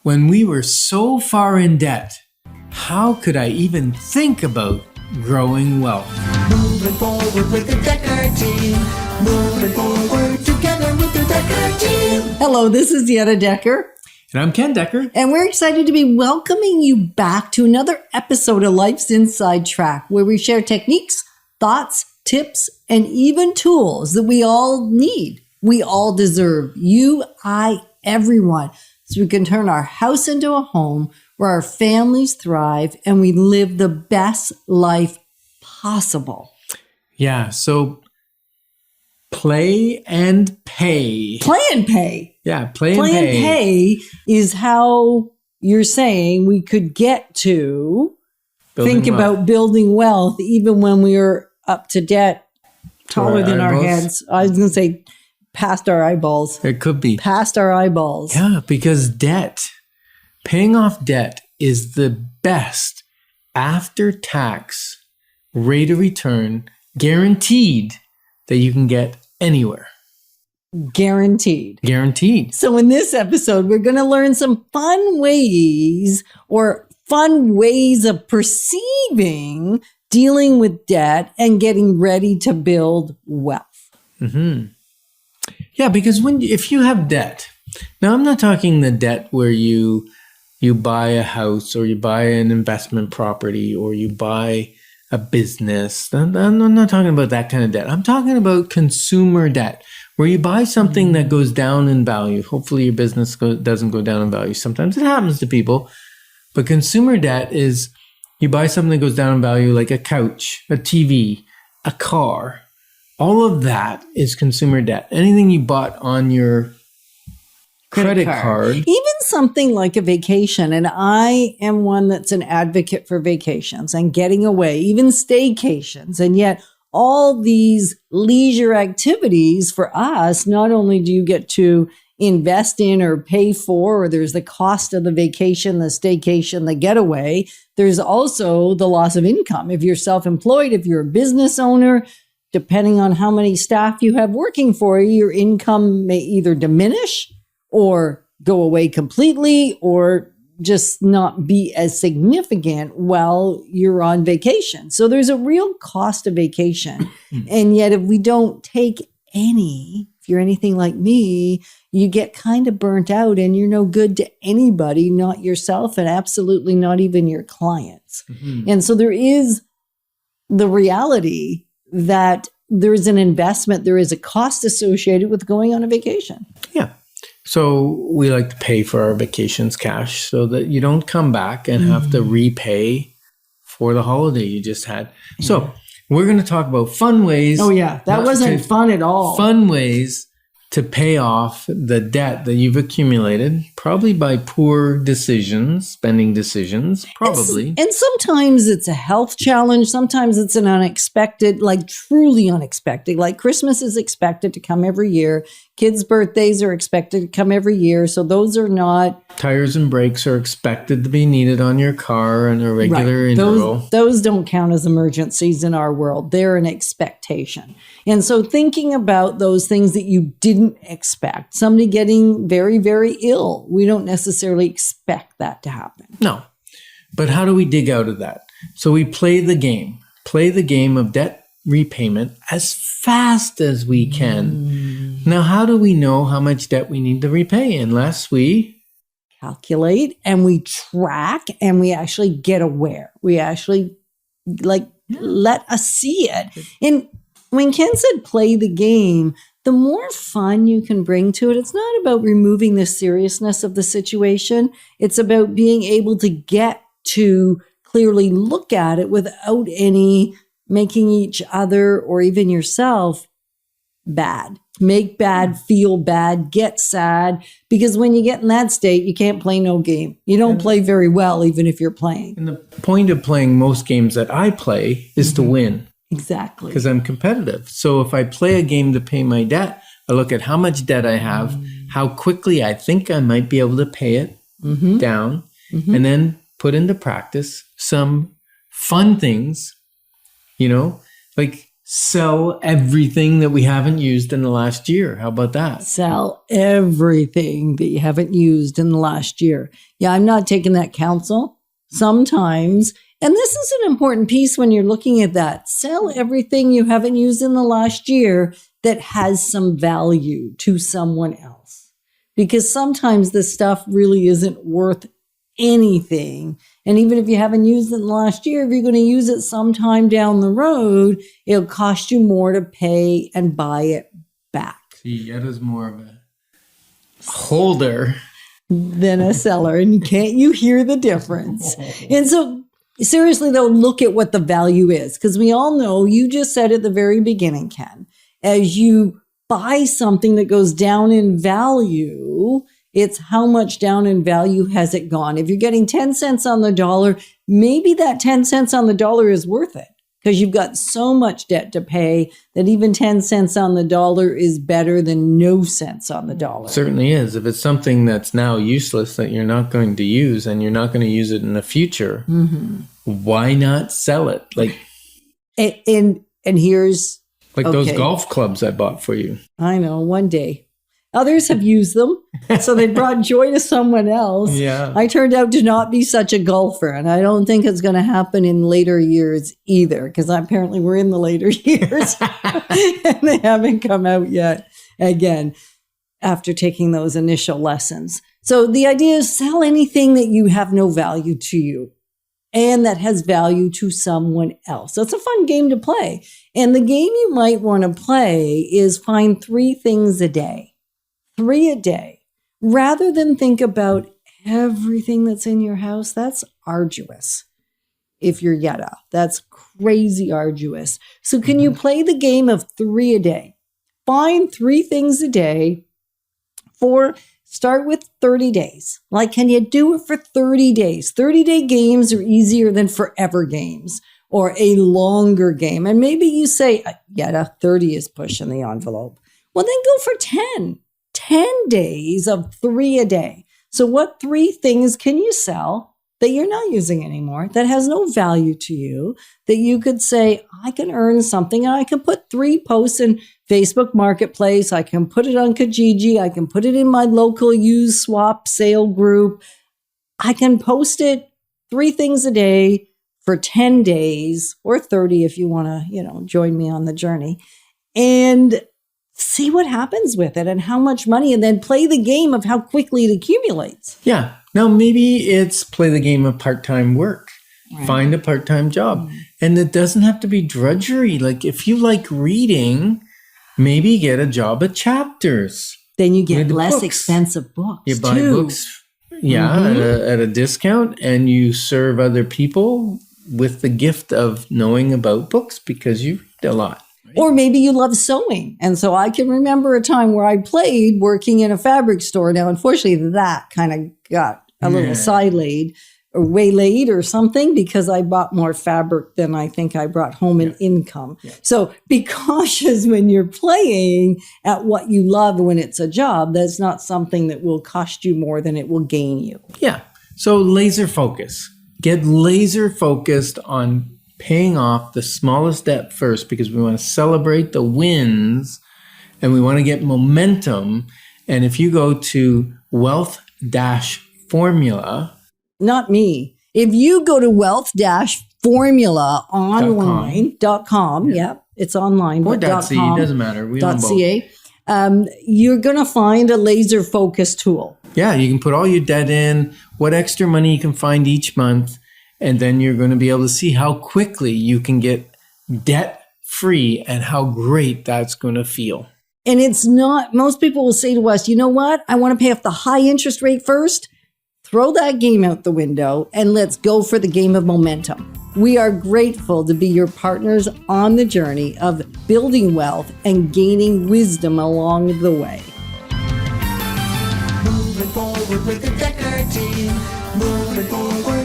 When we were so far in debt, how could I even think about growing wealth? Moving forward with the Decker team. Moving forward together with the Decker team. Hello, this is Yetta Decker. And I'm Ken Decker. And we're excited to be welcoming you back to another episode of Life's Inside Track, where we share techniques, thoughts, tips, and even tools that we all need. We all deserve. You, I, everyone. So we can turn our house into a home where our families thrive and we live the best life possible. Yeah, so play and pay. Play and pay. Yeah, play and Play and pay is how you're saying we could get to think about building wealth even when we are up to debt, taller than our heads. I was going to say past our eyeballs. It could be. Past our eyeballs. Yeah, because paying off debt is the best after-tax rate of return guaranteed that you can get anywhere. Guaranteed. Guaranteed. So in this episode, we're going to learn some fun ways of perceiving dealing with debt and getting ready to build wealth. Mm-hmm. Yeah, because if you have debt, now I'm not talking the debt where you buy a house or you buy an investment property or you buy a business. I'm not talking about that kind of debt. I'm talking about consumer debt, where you buy something that goes down in value. Hopefully your business doesn't go down in value. Sometimes it happens to people. But consumer debt is you buy something that goes down in value, like a couch, a TV, a car. All of that is consumer debt. Anything you bought on your credit card. Even something like a vacation. And I am one that's an advocate for vacations and getting away, even staycations. And yet all these leisure activities for us, not only do you get to invest in or pay for, or there's the cost of the vacation, the staycation, the getaway, there's also the loss of income. If you're self-employed, if you're a business owner, depending on how many staff you have working for you, your income may either diminish or go away completely or just not be as significant while you're on vacation. So there's a real cost of vacation. And yet if we don't take any, if you're anything like me, you get kind of burnt out and you're no good to anybody, not yourself and absolutely not even your clients. Mm-hmm. And so there is the reality that there is an investment, there is a cost associated with going on a vacation. Yeah. So we like to pay for our vacations cash so that you don't come back and have to repay for the holiday you just had. So we're going to talk about fun ways. Oh, yeah. That wasn't fun at all. Fun ways to pay off the debt that you've accumulated, probably by poor decisions, spending decisions, probably. And sometimes it's a health challenge. Sometimes it's an unexpected, like truly unexpected. Like Christmas is expected to come every year. Kids' birthdays are expected to come every year. So those are not... Tires and brakes are expected to be needed on your car in a regular interval. Those don't count as emergencies in our world. They're an expectation. And so thinking about those things that you didn't expect, somebody getting very, very ill, we don't necessarily expect that to happen. No. But how do we dig out of that? So we play the game of debt repayment as fast as we can. Now, how do we know how much debt we need to repay unless we calculate and we track and we actually get aware? We actually let us see it. And when Ken said play the game, the more fun you can bring to it, it's not about removing the seriousness of the situation. It's about being able to get to clearly look at it without any making each other or even yourself bad. Make bad, feel bad, get sad. Because when you get in that state, you can't play no game. You don't play very well, even if you're playing. And the point of playing most games that I play is to win. Exactly. Because I'm competitive. So if I play a game to pay my debt, I look at how much debt I have, how quickly I think I might be able to pay it down, and then put into practice some fun things, like sell everything that we haven't used in the last year. How about that? Sell everything that you haven't used in the last year. Yeah, I'm not taking that counsel. Sometimes, and this is an important piece when you're looking at that, sell everything you haven't used in the last year that has some value to someone else. Because sometimes this stuff really isn't worth anything. And even if you haven't used it in the last year, if you're going to use it sometime down the road, it'll cost you more to pay and buy it back. See, Yetta's more of a holder Than a seller. And can't you hear the difference? And so seriously though, look at what the value is. Because we all know, you just said at the very beginning, Ken, as you buy something that goes down in value, it's how much down in value has it gone. If you're getting 10 cents on the dollar, maybe that 10 cents on the dollar is worth it because you've got so much debt to pay that even 10 cents on the dollar is better than no cents on the dollar. Certainly is. If it's something that's now useless that you're not going to use and you're not going to use it in the future, why not sell it? And here's those golf clubs I bought for you. I know, one day. Others have used them, so they brought joy to someone else. Yeah. I turned out to not be such a golfer, and I don't think it's going to happen in later years either, because apparently we're in the later years, and they haven't come out yet again after taking those initial lessons. So the idea is sell anything that you have no value to you and that has value to someone else. So it's a fun game to play. And the game you might want to play is find 3 things a day. 3 a day, rather than think about everything that's in your house. That's arduous. If you're Yetta, that's crazy arduous. So can you play the game of 3 a day? Find 3 things a day start with 30 days. Like, can you do it for 30 days? 30-day games are easier than forever games or a longer game. And maybe you say, Yetta, 30 is pushing the envelope. Well, then go for 10. 10 days of 3 a day. So what 3 things can you sell that you're not using anymore, that has no value to you, that you could say, I can earn something, and I can put 3 posts in Facebook Marketplace, I can put it on Kijiji, I can put it in my local used swap sale group, I can post it 3 things a day for 10 days, or 30 if you want to, join me on the journey, and see what happens with it and how much money, and then play the game of how quickly it accumulates. Yeah. Now, maybe it's play the game of part-time work. Right. Find a part-time job. And it doesn't have to be drudgery. Like, if you like reading, maybe get a job at Chapters. Then you get less books. Expensive books. You buy books, at a discount, and you serve other people with the gift of knowing about books because you read a lot. Or maybe you love sewing. And so I can remember a time where I played working in a fabric store. Now, unfortunately, that kind of got a little sidelayed or waylaid or something because I bought more fabric than I think I brought home in income. Yeah. So be cautious when you're playing at what you love when it's a job. That's not something that will cost you more than it will gain you. Yeah. So laser focus. Get laser focused on paying off the smallest debt first because we want to celebrate the wins and we want to get momentum. And if you go to wealth-formula. Not me. If you go to wealth-formulaonline.com, it's online. Or .c, doesn't matter. We own both. .ca. You're going to find a laser focus tool. Yeah, you can put all your debt in, what extra money you can find each month. And then you're going to be able to see how quickly you can get debt free and how great that's going to feel. And it's not, most people will say to us, you know what? I want to pay off the high interest rate first. Throw that game out the window and let's go for the game of momentum. We are grateful to be your partners on the journey of building wealth and gaining wisdom along the way. Moving forward with the Decker team. Moving forward.